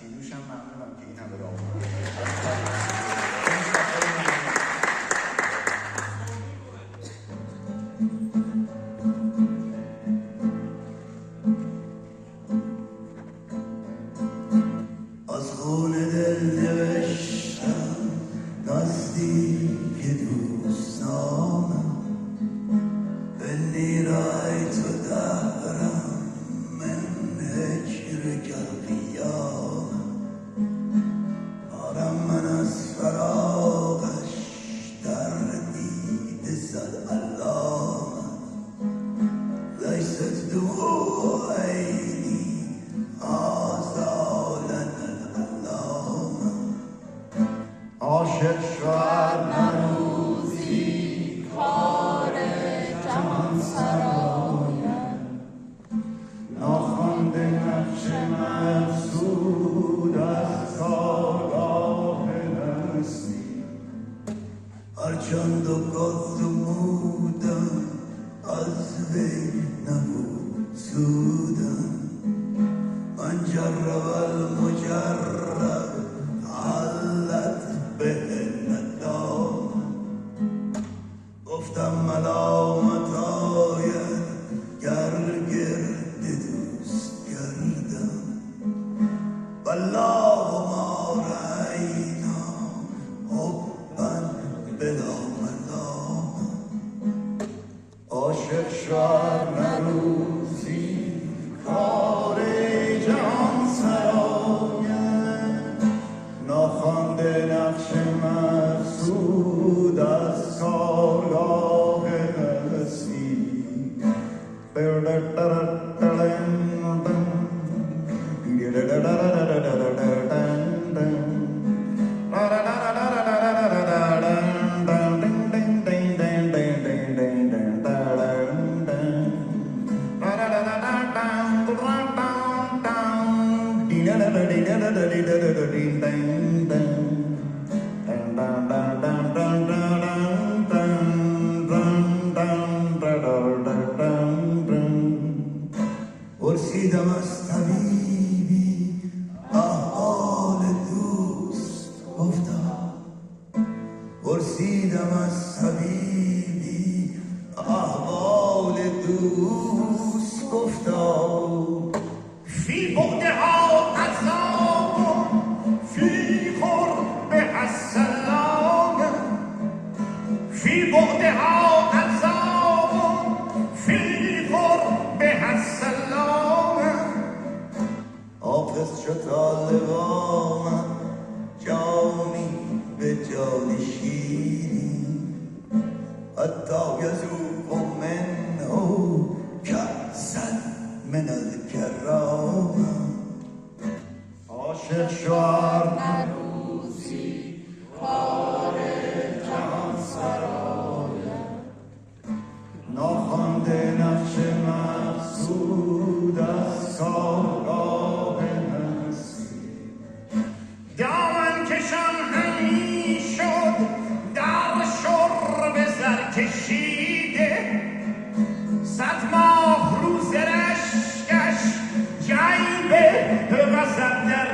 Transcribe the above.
سینوش هم ممنونم که این همه راه اومد. از خون دل نوشتم نزدیک دوستانم انی رأیت دهرا من هجرک القیامة آرم من از فراقش در دیده زد علامة لیست دموع عینی آزالا العلامة عاشق شوهر من روزی کار جهان سرایم ناخوانده نقش مقصود از کارگاه هستی هرچند و گذمودم از وی نبود سودم من جرب المجرب علت به ندام گفتم ملامت آید گر گرد دوست گردم والله ما رأینا حبا بلا ملامة عاشق شوهر نه روزی کار جهان سرایم ناخوانده نقش مقصود از کارگاه هستی پرسیدم از طبیبی احوال دوست گفتا پرسیدم از طبیبی احوال دوست گفتا فی بعدها عذاب فی قربها السلام فی بعدها عذاب فی قربها السلام حافظ شد طالبانم جانی به جان شیرین حتی یذوق منه کأسا من الکرامة عاشق شوهر روزی کار جهان سرایم ناخوانده نقش مقصود از کارگاه هستی دامن کشان همی شد در شرب زر کشیده صد ماه روز رشکش جیب غضب در